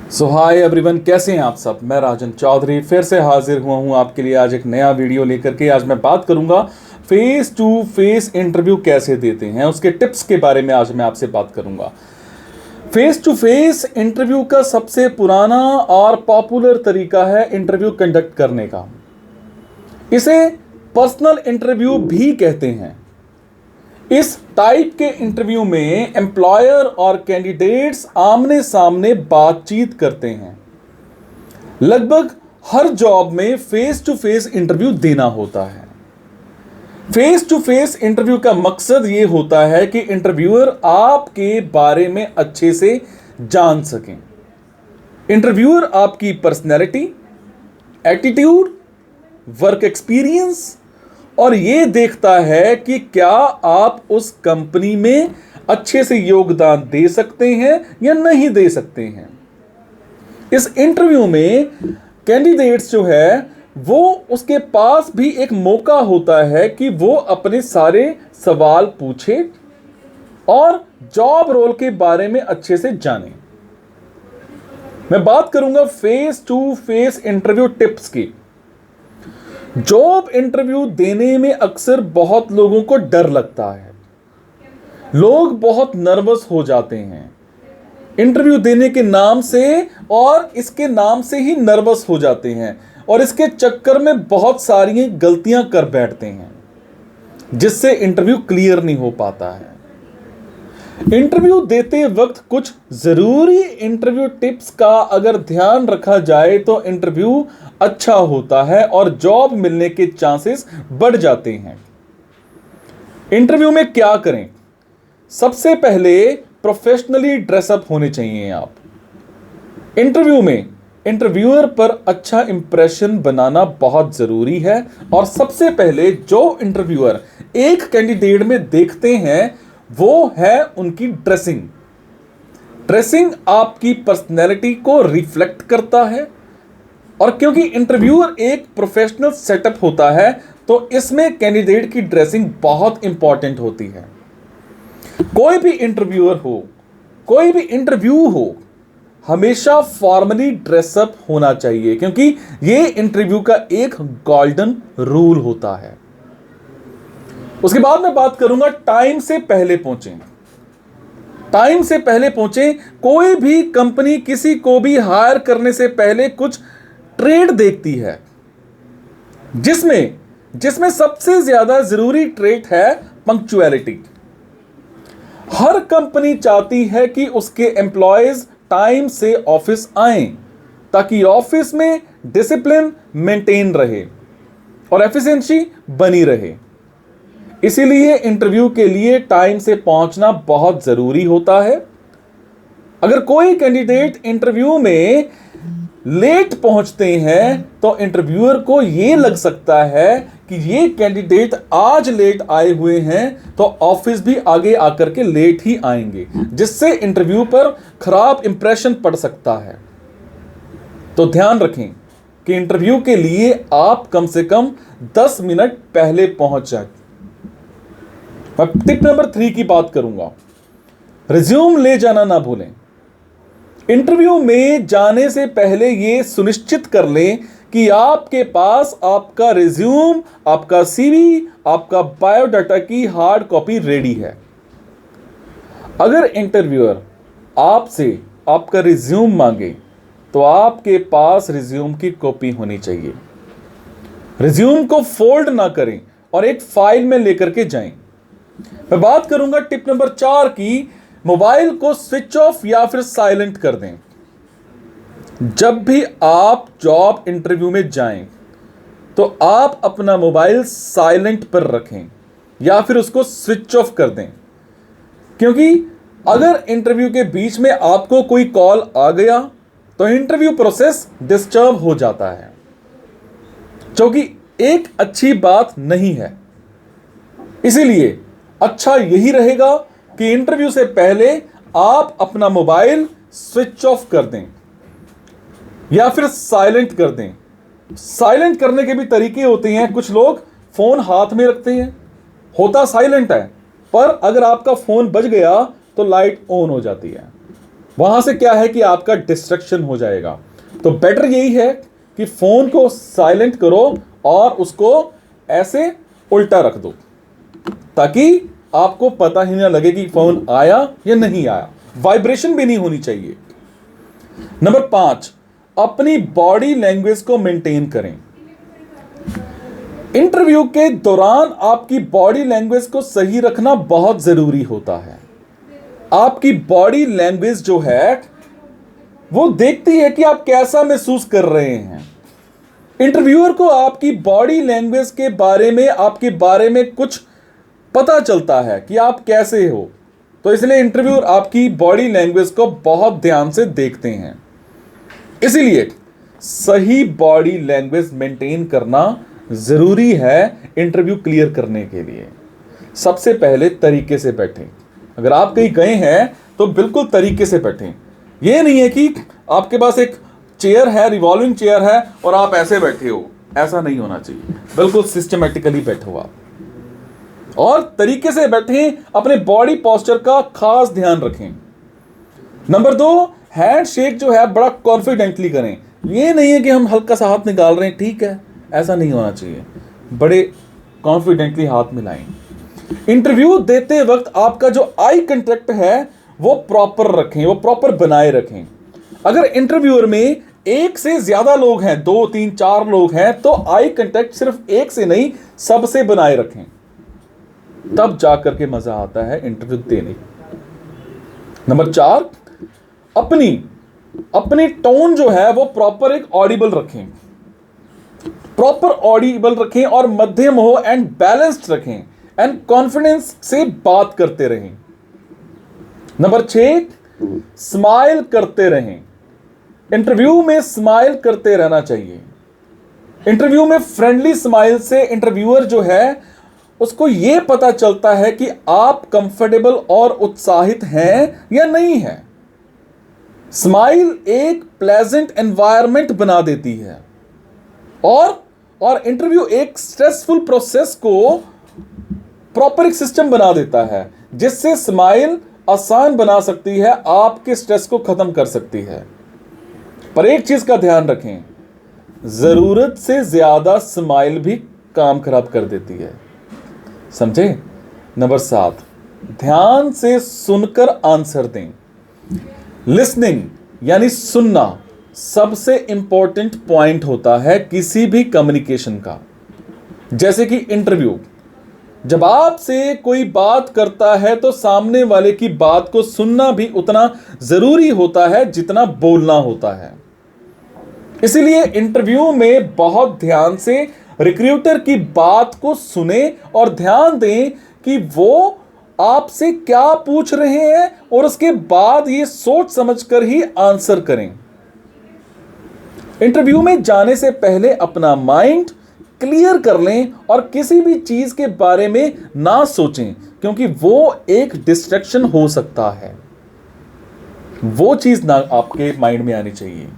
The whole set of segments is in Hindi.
सो हाय एवरीवन, कैसे हैं आप सब। मैं राजन चौधरी फिर से हाजिर हुआ हूं आपके लिए आज एक नया वीडियो लेकर के। आज मैं बात करूंगा फेस टू फेस इंटरव्यू कैसे देते हैं, उसके टिप्स के बारे में आज मैं आपसे बात करूंगा। फेस टू फेस इंटरव्यू का सबसे पुराना और पॉपुलर तरीका है इंटरव्यू कंडक्ट करने का। इसे पर्सनल इंटरव्यू भी कहते हैं। इस टाइप के इंटरव्यू में एम्प्लॉयर और कैंडिडेट्स आमने सामने बातचीत करते हैं। लगभग हर जॉब में फेस टू फेस इंटरव्यू देना होता है। फेस टू फेस इंटरव्यू का मकसद यह होता है कि इंटरव्यूअर आपके बारे में अच्छे से जान सकें। इंटरव्यूअर आपकी पर्सनैलिटी, एटीट्यूड, वर्क एक्सपीरियंस और यह देखता है कि क्या आप उस कंपनी में अच्छे से योगदान दे सकते हैं या नहीं दे सकते हैं। इस इंटरव्यू में कैंडिडेट्स जो है वो उसके पास भी एक मौका होता है कि वो अपने सारे सवाल पूछे और जॉब रोल के बारे में अच्छे से जाने। मैं बात करूंगा face to face interview tips की। जॉब इंटरव्यू देने में अक्सर बहुत लोगों को डर लगता है। लोग बहुत नर्वस हो जाते हैं इंटरव्यू देने के नाम से, और इसके नाम से ही नर्वस हो जाते हैं और इसके चक्कर में बहुत सारी गलतियां कर बैठते हैं जिससे इंटरव्यू क्लियर नहीं हो पाता है। इंटरव्यू देते वक्त कुछ जरूरी इंटरव्यू टिप्स का अगर ध्यान रखा जाए तो इंटरव्यू अच्छा होता है और जॉब मिलने के चांसेस बढ़ जाते हैं। इंटरव्यू में क्या करें? सबसे पहले प्रोफेशनली ड्रेसअप होने चाहिए आप। इंटरव्यू में इंटरव्यूअर पर अच्छा इंप्रेशन बनाना बहुत जरूरी है और सबसे पहले जो इंटरव्यूअर एक कैंडिडेट में देखते हैं वो है उनकी ड्रेसिंग। ड्रेसिंग आपकी पर्सनैलिटी को रिफ्लेक्ट करता है और क्योंकि इंटरव्यूअर एक प्रोफेशनल सेटअप होता है तो इसमें कैंडिडेट की ड्रेसिंग बहुत इंपॉर्टेंट होती है। कोई भी इंटरव्यूअर हो, कोई भी इंटरव्यू हो, हमेशा फॉर्मली ड्रेसअप होना चाहिए क्योंकि यह इंटरव्यू का एक गोल्डन रूल होता है। उसके बाद मैं बात करूंगा टाइम से पहले पहुंचें। टाइम से पहले पहुंचें। कोई भी कंपनी किसी को भी हायर करने से पहले कुछ ट्रेड देखती है जिसमें सबसे ज्यादा जरूरी ट्रेट है पंक्चुअलिटी। हर कंपनी चाहती है कि उसके एम्प्लॉयज टाइम से ऑफिस आएं ताकि ऑफिस में डिसिप्लिन मेंटेन रहे और एफिशिएंसी बनी रहे। इसीलिए इंटरव्यू के लिए टाइम से पहुंचना बहुत जरूरी होता है। अगर कोई कैंडिडेट इंटरव्यू में लेट पहुंचते हैं तो इंटरव्यूअर को यह लग सकता है कि ये कैंडिडेट आज लेट आए हुए हैं तो ऑफिस भी आगे आकर के लेट ही आएंगे, जिससे इंटरव्यू पर खराब इंप्रेशन पड़ सकता है। तो ध्यान रखें कि इंटरव्यू के लिए आप कम से कम 10 मिनट पहले पहुंच जाए। मैं टिप नंबर 3 की बात करूंगा। रिज्यूम ले जाना ना भूलें। इंटरव्यू में जाने से पहले यह सुनिश्चित कर लें कि आपके पास आपका रिज्यूम, आपका सीवी, आपका बायोडाटा की हार्ड कॉपी रेडी है। अगर इंटरव्यूअर आपसे आपका रिज्यूम मांगे तो आपके पास रिज्यूम की कॉपी होनी चाहिए। रिज्यूम को फोल्ड ना करें और एक फाइल में लेकर के जाएं। मैं बात करूंगा टिप नंबर 4 की। मोबाइल को स्विच ऑफ या फिर साइलेंट कर दें। जब भी आप जॉब इंटरव्यू में जाएं तो आप अपना मोबाइल साइलेंट पर रखें या फिर उसको स्विच ऑफ कर दें, क्योंकि अगर इंटरव्यू के बीच में आपको कोई कॉल आ गया तो इंटरव्यू प्रोसेस डिस्टर्ब हो जाता है, जो कि एक अच्छी बात नहीं है। इसीलिए अच्छा यही रहेगा कि इंटरव्यू से पहले आप अपना मोबाइल स्विच ऑफ कर दें या फिर साइलेंट कर दें। साइलेंट करने के भी तरीके होते हैं। कुछ लोग फोन हाथ में रखते हैं, होता साइलेंट है, पर अगर आपका फोन बज गया तो लाइट ऑन हो जाती है। वहां से क्या है कि आपका डिस्ट्रैक्शन हो जाएगा। तो बेटर यही है कि फोन को साइलेंट करो और उसको ऐसे उल्टा रख दो, ताकि आपको पता ही ना लगे कि फोन आया या नहीं आया। वाइब्रेशन भी नहीं होनी चाहिए। नंबर 5, अपनी बॉडी लैंग्वेज को मेंटेन करें। इंटरव्यू के दौरान आपकी बॉडी लैंग्वेज को सही रखना बहुत जरूरी होता है। आपकी बॉडी लैंग्वेज जो है वो देखती है कि आप कैसा महसूस कर रहे हैं। इंटरव्यूअर को आपकी बॉडी लैंग्वेज के बारे में, आपके बारे में कुछ पता चलता है कि आप कैसे हो। तो इसलिए इंटरव्यूअर आपकी बॉडी लैंग्वेज को बहुत ध्यान से देखते हैं। इसीलिए सही बॉडी लैंग्वेज मेंटेन करना जरूरी है इंटरव्यू क्लियर करने के लिए। सबसे पहले तरीके से बैठें। अगर आप कहीं गए हैं तो बिल्कुल तरीके से बैठें। यह नहीं है कि आपके पास एक चेयर है, रिवॉल्विंग चेयर है और आप ऐसे बैठे हो। ऐसा नहीं होना चाहिए। बिल्कुल सिस्टमैटिकली बैठो आप, और तरीके से बैठें। अपने बॉडी पोस्चर का खास ध्यान रखें। नंबर 2, हैंड शेक जो है बड़ा कॉन्फिडेंटली करें। ये नहीं है कि हम हल्का सा हाथ निकाल रहे हैं, ठीक है, ऐसा नहीं होना चाहिए। बड़े कॉन्फिडेंटली हाथ मिलाएं। इंटरव्यू देते वक्त आपका जो आई कांटेक्ट है वो प्रॉपर रखें, वो प्रॉपर बनाए रखें। अगर इंटरव्यूअर में एक से ज्यादा लोग हैं, 2, 3, 4 लोग हैं, तो आई कांटेक्ट सिर्फ एक से नहीं सबसे बनाए रखें। तब जाकर के मजा आता है इंटरव्यू देने। नंबर 4, अपनी टोन जो है वो प्रॉपर एक ऑडिबल रखें। प्रॉपर ऑडिबल रखें और मध्यम हो एंड बैलेंस्ड रखें एंड कॉन्फिडेंस से बात करते रहें। नंबर 6, स्माइल करते रहें। इंटरव्यू में स्माइल करते रहना चाहिए। इंटरव्यू में फ्रेंडली स्माइल से इंटरव्यूअर जो है उसको यह पता चलता है कि आप कंफर्टेबल और उत्साहित हैं या नहीं हैं। स्माइल एक प्लेजेंट एनवायरनमेंट बना देती है और इंटरव्यू एक स्ट्रेसफुल प्रोसेस को प्रॉपर एक सिस्टम बना देता है, जिससे स्माइल आसान बना सकती है, आपके स्ट्रेस को खत्म कर सकती है। पर एक चीज का ध्यान रखें, जरूरत से ज्यादा स्माइल भी काम खराब कर देती है, समझे। नंबर 7, ध्यान से सुनकर आंसर दें। लिसनिंग यानी सुनना सबसे इंपॉर्टेंट पॉइंट होता है किसी भी कम्युनिकेशन का। जैसे कि इंटरव्यू, जब आपसे कोई बात करता है तो सामने वाले की बात को सुनना भी उतना जरूरी होता है जितना बोलना होता है। इसलिए इंटरव्यू में बहुत ध्यान से रिक्रूटर की बात को सुने और ध्यान दें कि वो आपसे क्या पूछ रहे हैं, और उसके बाद ये सोच समझकर ही आंसर करें। इंटरव्यू में जाने से पहले अपना माइंड क्लियर कर लें और किसी भी चीज के बारे में ना सोचें, क्योंकि वो एक डिस्ट्रैक्शन हो सकता है। वो चीज ना आपके माइंड में आनी चाहिए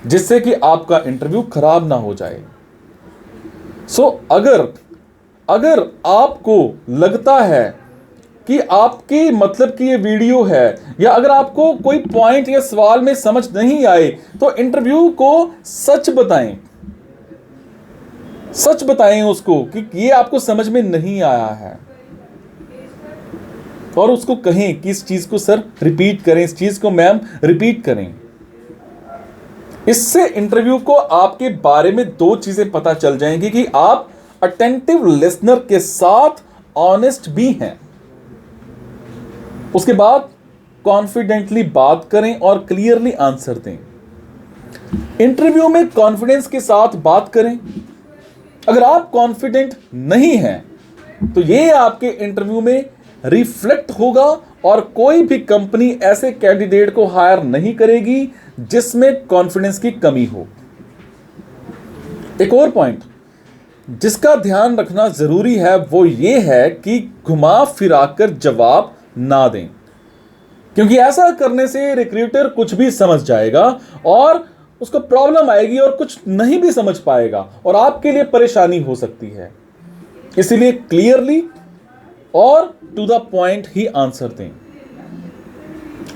जिससे कि आपका इंटरव्यू खराब ना हो जाए। अगर आपको लगता है कि आपके मतलब की ये वीडियो है, या अगर आपको कोई पॉइंट या सवाल में समझ नहीं आए, तो इंटरव्यू को सच बताएं। सच बताएं उसको कि ये आपको समझ में नहीं आया है, और उसको कहें कि इस चीज को सर रिपीट करें, इस चीज को मैम रिपीट करें। इससे इंटरव्यू को आपके बारे में 2 चीजें पता चल जाएंगी कि आप अटेंटिव लिसनर के साथ ऑनेस्ट भी हैं। उसके बाद कॉन्फिडेंटली बात करें और क्लियरली आंसर दें। इंटरव्यू में कॉन्फिडेंस के साथ बात करें। अगर आप कॉन्फिडेंट नहीं हैं तो ये आपके इंटरव्यू में रिफ्लेक्ट होगा, और कोई भी कंपनी ऐसे कैंडिडेट को हायर नहीं करेगी जिसमें कॉन्फिडेंस की कमी हो। एक और पॉइंट जिसका ध्यान रखना जरूरी है वो ये है कि घुमा फिराकर जवाब ना दें, क्योंकि ऐसा करने से रिक्रूटर कुछ भी समझ जाएगा और उसको प्रॉब्लम आएगी और कुछ नहीं भी समझ पाएगा और आपके लिए परेशानी हो सकती है। इसीलिए क्लियरली और टू द पॉइंट ही आंसर दें।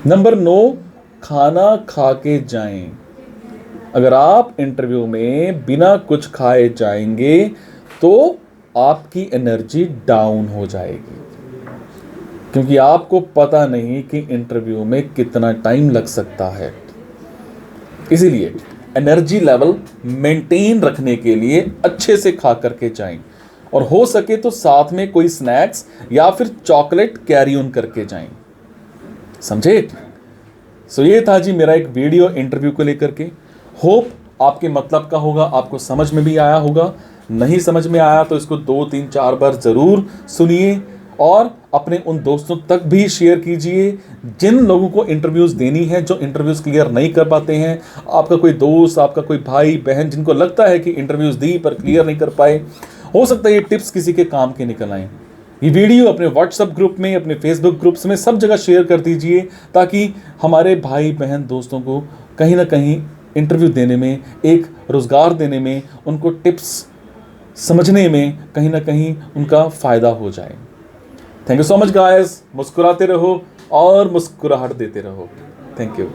नंबर 9, खाना खा के जाएं। अगर आप इंटरव्यू में बिना कुछ खाए जाएंगे तो आपकी एनर्जी डाउन हो जाएगी, क्योंकि आपको पता नहीं कि इंटरव्यू में कितना टाइम लग सकता है। इसीलिए एनर्जी लेवल मेंटेन रखने के लिए अच्छे से खा करके जाएं, और हो सके तो साथ में कोई स्नैक्स या फिर चॉकलेट कैरी ऑन करके जाएं। समझे? सो ये था जी मेरा एक वीडियो इंटरव्यू को लेकर के। होप आपके मतलब का होगा, आपको समझ में भी आया होगा। नहीं समझ में आया तो इसको 2, 3, 4 बार ज़रूर सुनिए और अपने उन दोस्तों तक भी शेयर कीजिए जिन लोगों को इंटरव्यूज़ देनी है, जो इंटरव्यूज़ क्लियर नहीं कर पाते हैं। आपका कोई दोस्त, आपका कोई भाई बहन जिनको लगता है कि इंटरव्यूज़ दी पर क्लियर नहीं कर पाए, हो सकता है ये टिप्स किसी के काम के निकल आएँ। ये वीडियो अपने व्हाट्सएप ग्रुप में, अपने फेसबुक ग्रुप्स में, सब जगह शेयर कर दीजिए, ताकि हमारे भाई बहन दोस्तों को कहीं ना कहीं इंटरव्यू देने में, एक रोज़गार देने में, उनको टिप्स समझने में कहीं ना कहीं उनका फ़ायदा हो जाए। Thank you so much guys. मुस्कुराते रहो और मुस्कुराहट देते रहो। Thank you.